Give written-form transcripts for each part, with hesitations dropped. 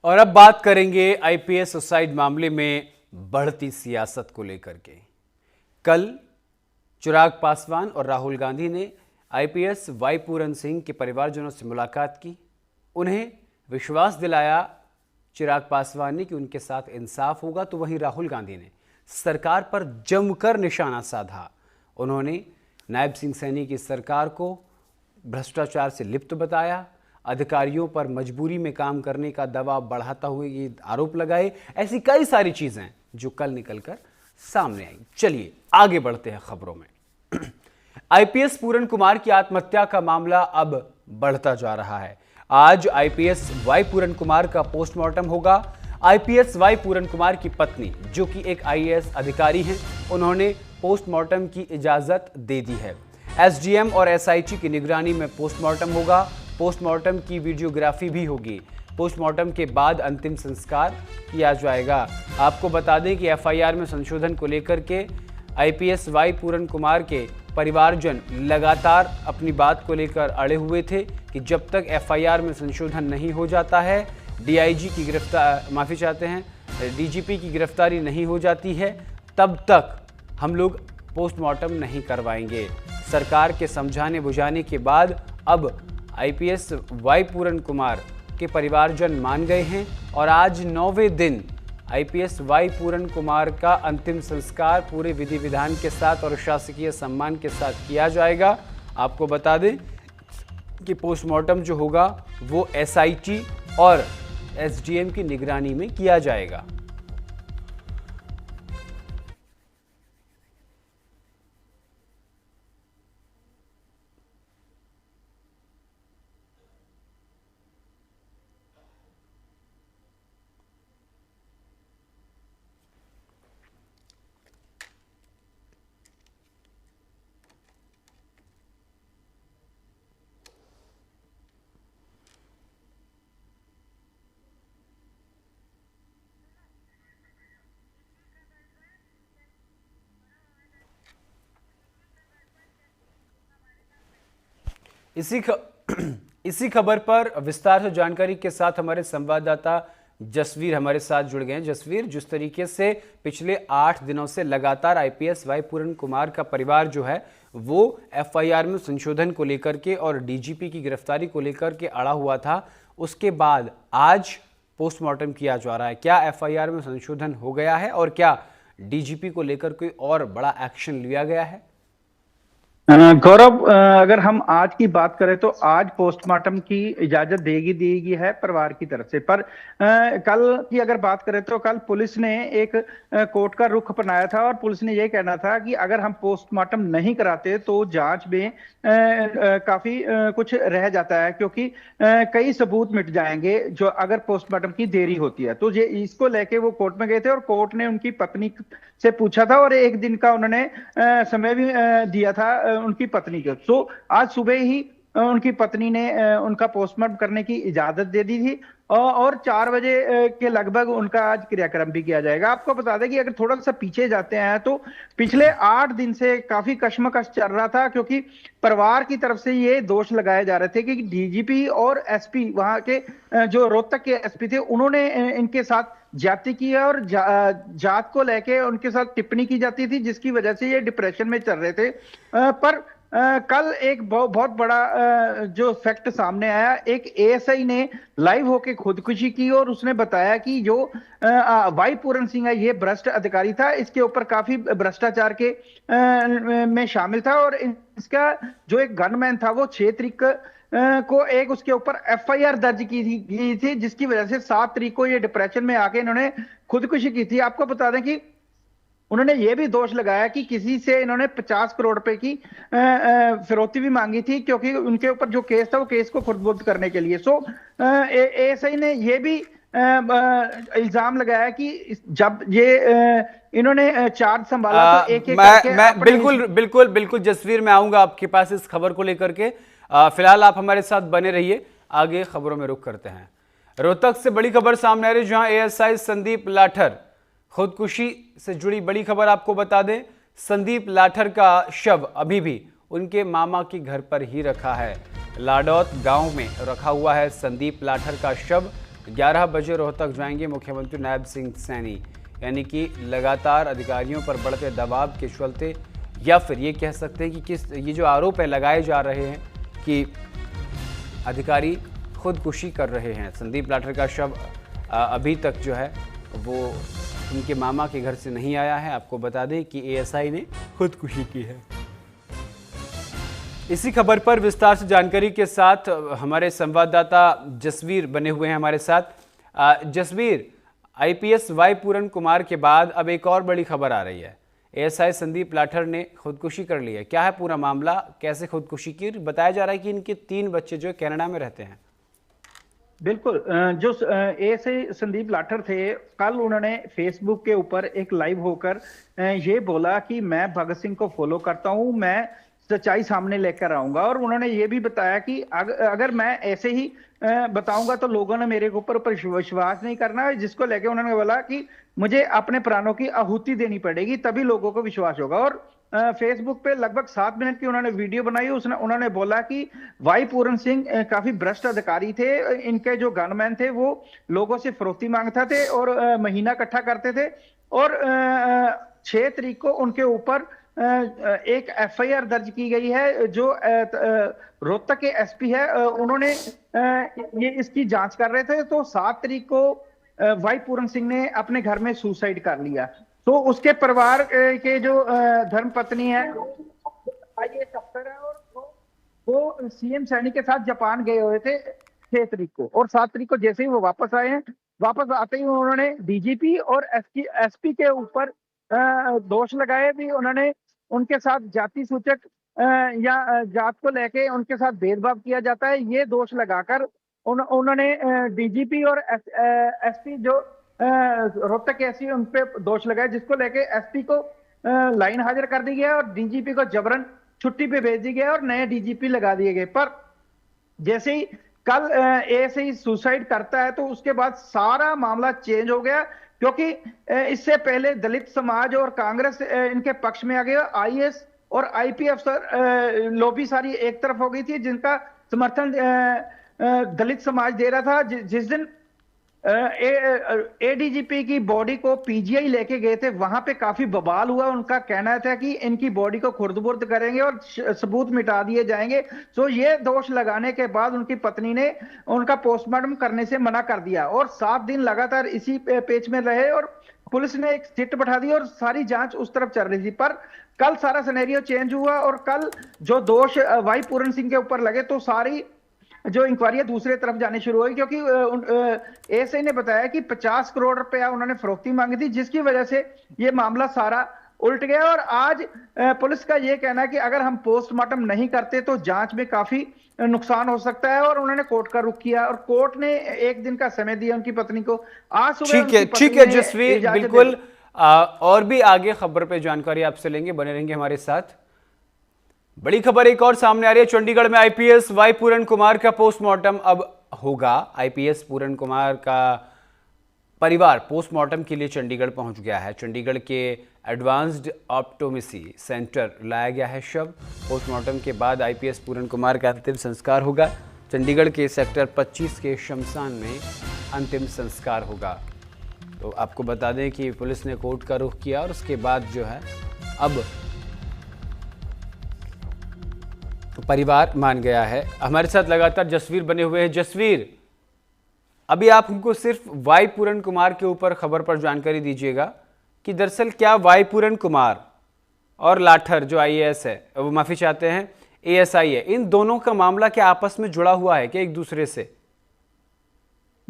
और अब बात करेंगे आईपीएस सुसाइड मामले में बढ़ती सियासत को लेकर के। कल चिराग पासवान और राहुल गांधी ने आईपीएस वाई पूरन सिंह के परिवारजनों से मुलाकात की। उन्हें विश्वास दिलाया चिराग पासवान ने कि उनके साथ इंसाफ होगा, तो वहीं राहुल गांधी ने सरकार पर जमकर निशाना साधा। उन्होंने नायब सिंह सैनी की सरकार को भ्रष्टाचार से लिप्त बताया, अधिकारियों पर मजबूरी में काम करने का दबाव बढ़ाता हुए ये आरोप लगाए। ऐसी कई सारी चीजें जो कल निकलकर सामने आई। चलिए आगे बढ़ते हैं खबरों में। आईपीएस पूरन कुमार की आत्महत्या का मामला अब बढ़ता जा रहा है। आज आईपीएस वाई पूरन कुमार का पोस्टमार्टम होगा। आईपीएस वाई पूरन कुमार की पत्नी, जो कि एक आईएएस अधिकारी हैं, उन्होंने पोस्टमार्टम की इजाजत दे दी है। एसडीएम और एसआईटी की निगरानी में पोस्टमार्टम होगा। पोस्टमार्टम की वीडियोग्राफी भी होगी। पोस्टमार्टम के बाद अंतिम संस्कार किया जाएगा। आपको बता दें कि एफआईआर में संशोधन को लेकर के आईपीएस वाई पूरन कुमार के परिवारजन लगातार अपनी बात को लेकर अड़े हुए थे कि जब तक एफआईआर में संशोधन नहीं हो जाता है, डीआईजी की डीजीपी की गिरफ्तारी नहीं हो जाती है, तब तक हम लोग पोस्टमार्टम नहीं करवाएंगे। सरकार के समझाने बुझाने के बाद अब आईपीएस वाई पूरन कुमार के परिवारजन मान गए हैं और आज 9वें दिन आईपीएस वाई पूरन कुमार का अंतिम संस्कार पूरे विधि विधान के साथ और शासकीय सम्मान के साथ किया जाएगा। आपको बता दें कि पोस्टमार्टम जो होगा वो एसआईटी और एसडीएम की निगरानी में किया जाएगा। इसी खबर पर विस्तार से जानकारी के साथ हमारे संवाददाता जसवीर हमारे साथ जुड़ गए हैं। जसवीर, जिस तरीके से पिछले 8 दिनों से लगातार आईपीएस वाई पूरन कुमार का परिवार जो है वो एफआईआर में संशोधन को लेकर के और डीजीपी की गिरफ्तारी को लेकर के अड़ा हुआ था, उसके बाद आज पोस्टमार्टम किया जा रहा है। क्या एफआईआर में संशोधन हो गया है और क्या डीजीपी को लेकर कोई और बड़ा एक्शन लिया गया है? गौरव, अगर हम आज की बात करें तो आज पोस्टमार्टम की इजाजत दी गई है परिवार की तरफ से। पर कल की अगर बात करें तो कल पुलिस ने एक कोर्ट का रुख अपनाया था और पुलिस ने यह कहना था कि अगर हम पोस्टमार्टम नहीं कराते तो जांच में काफी कुछ रह जाता है, क्योंकि कई सबूत मिट जाएंगे जो अगर पोस्टमार्टम की देरी होती है। तो ये इसको लेके वो कोर्ट में गए थे और कोर्ट ने उनकी पत्नी से पूछा था और एक दिन का उन्होंने समय भी दिया था उनकी पत्नी को। तो आज सुबह ही उनकी पत्नी ने उनका पोस्टमार्टम करने की इजाजत दे दी थी और 4 बजे के लगभग उनका आज क्रियाक्रम भी किया जाएगा। आपको बता दें कि अगर थोड़ा सा पीछे जाते हैं तो पिछले 8 दिन से काफी कश्मकश चल रहा था, क्योंकि परिवार की तरफ से ये दोष लगाए जा रहे थे कि डीजीपी और एसपी, वहां के जो रोहतक के एसपी थे, उन्होंने इनके साथ जाति की है और जात को लेके उनके साथ टिप्पणी की जाती थी, जिसकी वजह से ये डिप्रेशन में चल रहे थे। पर कल एक बहुत बड़ा जो फैक्ट सामने आया, एक एएसआई ने लाइव होके खुदकुशी की और उसने बताया कि जो वाई पूरन सिंह है ये भ्रष्ट अधिकारी था, इसके ऊपर काफी भ्रष्टाचार के में शामिल था और इसका जो एक गनमैन था वो 6 तारीख को एक उसके ऊपर एफआईआर दर्ज की थी, जिसकी वजह से 7 तारीख को ये डिप्रेशन में आके इन्होंने खुदकुशी की थी। आपको बता दें कि उन्होंने ये भी दोष लगाया कि किसी से इन्होंने 50 करोड़ रुपए की फिरौती भी मांगी थी, क्योंकि उनके ऊपर जो केस था वो केस को खुर्द-बुर्द करने के लिए। सो एएसआई ने ये भी इल्जाम लगाया कि जब ये इन्होंने चार्ज संभाला तो एक मैं बिल्कुल जसवीर, मैं आऊंगा आपके पास इस खबर को लेकर के। फिलहाल आप हमारे साथ बने रहिए, आगे खबरों में रुख करते हैं। रोहतक से बड़ी खबर सामने आ रही है, जहां एएसआई संदीप लाठर खुदकुशी से जुड़ी बड़ी खबर आपको बता दें। संदीप लाठर का शव अभी भी उनके मामा के घर पर ही रखा है। लाडौत गांव में रखा हुआ है संदीप लाठर का शव। 11 बजे रोहतक जाएंगे मुख्यमंत्री नायब सिंह सैनी, यानी कि लगातार अधिकारियों पर बढ़ते दबाव के चलते, या फिर ये कह सकते हैं कि ये जो आरोप है लगाए जा रहे हैं कि अधिकारी खुदकुशी कर रहे हैं। संदीप लाठर का शव अभी तक जो है वो उनके मामा के घर से नहीं आया है। आपको बता दें कि एएसआई ने खुदकुशी की है। इसी खबर पर विस्तार से जानकारी के साथ हमारे संवाददाता जसवीर बने हुए हैं हमारे साथ। जसवीर, आईपीएस वाई पूरन कुमार के बाद अब एक और बड़ी खबर आ रही है, एएसआई संदीप लाठर ने खुदकुशी कर ली है। क्या है पूरा मामला, कैसे खुदकुशी की? बताया जा रहा है कि इनके 3 बच्चे जो कनाडा में रहते हैं। बिल्कुल, जो एएसआई संदीप लाठर थे, कल उन्होंने फेसबुक के ऊपर एक लाइव होकर ये बोला कि मैं भगत सिंह को फॉलो करता हूं, मैं सच्चाई सामने लेकर आऊंगा। और उन्होंने ये भी बताया कि अगर मैं ऐसे ही बताऊंगा तो लोगों ने मेरे ऊपर विश्वास नहीं करना, जिसको लेके उन्होंने बोला कि मुझे अपने प्राणों की आहुति देनी पड़ेगी, तभी लोगों को विश्वास होगा। और फेसबुक पे लगभग 7 मिनट की उन्होंने वीडियो बनाई। उन्होंने बोला कि वाई पूरन सिंह काफी भ्रष्ट अधिकारी थे, इनके जो गनमैन थे वो लोगों से फरोख्ती मांगते थे और महीना इकट्ठा करते थे। और 6 तारीख को उनके ऊपर एक एफआईआर दर्ज की गई है। जो रोहतक के एसपी है, उन्होंने ये इसकी जांच कर रहे थे, तो 7 तारीख को वाई पूरन सिंह ने अपने घर में सुसाइड कर लिया। तो उसके परिवार के जो धर्म पत्नी है, आईएएस अफसर है, और वो सीएम सैनी के साथ जापान गए हुए थे 6 तारीख को। और 7 तारीख को जैसे ही वो वापस आए हैं, वापस आते ही उन्होंने डीजीपी और एसपी के ऊपर दोष लगाए भी। उन्होंने उनके साथ जाति सूचक या जात को लेके उनके साथ भेदभाव किया जाता है, ये दोष लगाकर उन्होंने डीजीपी और एसपी जो रोहतक के एसपी उन पे दोष लगाए, जिसको लेके एसपी को लाइन हाजिर कर दी गया और डीजीपी को जबरन छुट्टी पे भेज दी गया और नए डीजीपी लगा दिए गए। पर जैसे ही कल ऐसे ही सुसाइड करता है, तो उसके बाद सारा मामला चेंज हो गया, क्योंकि इससे पहले दलित समाज और कांग्रेस इनके पक्ष में आ गया। आईएएस और आईपीएस अफसर लॉबी सारी एक तरफ हो गई थी, जिनका समर्थन दलित समाज दे रहा था। जिस दिन एडीजीपी की बॉडी को पीजीआई लेके गए थे, वहां पे काफी बवाल हुआ। उनका कहना था कि इनकी बॉडी को खुर्द-बुर्द करेंगे और सबूत मिटा दिए जाएंगे। तो ये दोष लगाने के बाद उनकी पत्नी ने उनका पोस्टमार्टम करने से मना कर दिया और 7 दिन लगातार इसी पेच में रहे और पुलिस ने एक सिट बैठा दी और सारी जांच उस तरफ चल रही थी। पर कल सारा सिनेरियो चेंज हुआ और कल जो दोष वाई पूरन सिंह के ऊपर लगे, तो सारी जो इंक्वायरी दूसरे तरफ जानी शुरू हुई, क्योंकि एएसआई ने बताया कि 50 करोड़ रुपया उन्होंने फरोख्ती मांगी थी, जिसकी वजह से ये मामला सारा उल्ट गया। और आज पुलिस का ये कहना है कि अगर हम पोस्टमार्टम नहीं करते तो जांच में काफी नुकसान हो सकता है, और उन्होंने कोर्ट का रुख किया और कोर्ट ने 1 दिन का समय दिया उनकी पत्नी को। आज सुबह ठीक है जसवीर, बिल्कुल। और भी आगे खबर पे जानकारी आपसे लेंगे, बने रहेंगे हमारे साथ। बड़ी खबर एक और सामने आ रही है। चंडीगढ़ में आईपीएस वाई पूरन कुमार का पोस्टमार्टम अब होगा। आईपीएस पूरन कुमार का परिवार पोस्टमार्टम के लिए चंडीगढ़ पहुंच गया है। चंडीगढ़ के एडवांस्ड ऑप्टोमेसी सेंटर लाया गया है शव। पोस्टमार्टम के बाद आईपीएस पूरन कुमार का अंतिम संस्कार होगा। चंडीगढ़ के सेक्टर 25 के शमशान में अंतिम संस्कार होगा। तो आपको बता दें कि पुलिस ने कोर्ट का रुख किया और उसके बाद जो है अब परिवार मान गया है। हमारे साथ लगातार जसवीर बने हुए हैं। जसवीर, अभी आप हमको सिर्फ वाई पूरन कुमार के ऊपर खबर पर जानकारी दीजिएगा कि दरअसल क्या वाई पूरन कुमार और लाठर जो आईएएस है, वो माफी चाहते हैं एएसआई है, इन दोनों का मामला क्या आपस में जुड़ा हुआ है क्या एक दूसरे से?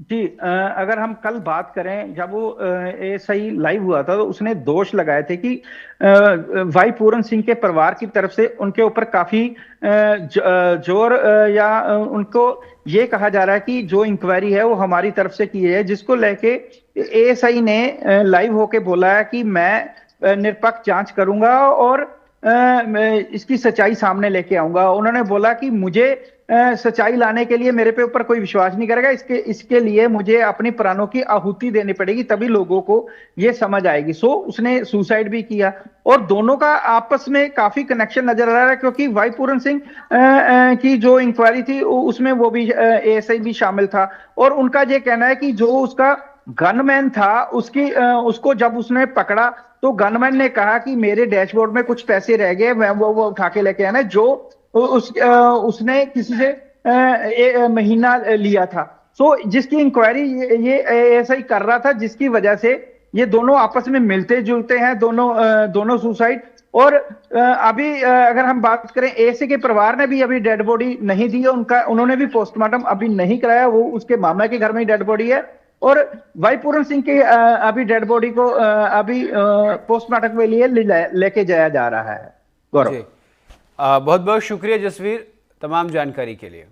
जी, अगर हम कल बात करें, जब वो एएसआई लाइव हुआ था तो उसने दोष लगाए थे कि वाई पूरन सिंह के परिवार की तरफ से उनके ऊपर काफी जोर या उनको ये कहा जा रहा है कि जो इंक्वायरी है वो हमारी तरफ से की है, जिसको लेके एएसआई ने लाइव होके बोला है कि मैं निरपेक्ष जांच करूंगा और इसकी सच्चाई सामने लेके आऊंगा। उन्होंने बोला कि मुझे सच्चाई लाने के लिए मेरे पे ऊपर कोई विश्वास नहीं करेगा। इसके इसके लिए मुझे अपनी प्राणों की आहुति देनी पड़ेगी, तभी लोगों को ये समझ आएगी। सो उसने सुसाइड भी किया और दोनों का आपस में काफी कनेक्शन नजर आ रहा है, क्योंकि वाई पूरन सिंह की जो इंक्वायरी थी उसमें वो भी एएसआई भी शामिल था। और उनका ये कहना है कि जो उसका गनमैन था उसको जब उसने पकड़ा तो गनमैन ने कहा कि मेरे डैशबोर्ड में कुछ पैसे रह गए, मैं वो उठा के लेके आना, जो उसने किसी से महीना लिया था। सो जिसकी इंक्वायरी ये ऐसा ही कर रहा था, जिसकी वजह से ये दोनों आपस में मिलते जुलते हैं, दोनों सुसाइड। और अभी अगर हम बात करें, एसे के परिवार ने भी अभी डेड बॉडी नहीं दी है, उन्होंने भी पोस्टमार्टम अभी नहीं कराया, वो उसके मामा के घर में ही डेड बॉडी है। और वाई पूरन सिंह के अभी डेड बॉडी को अभी पोस्टमार्टम के लिए लेके जाया जा रहा है। गौरव, बहुत बहुत शुक्रिया जसवीर तमाम जानकारी के लिए।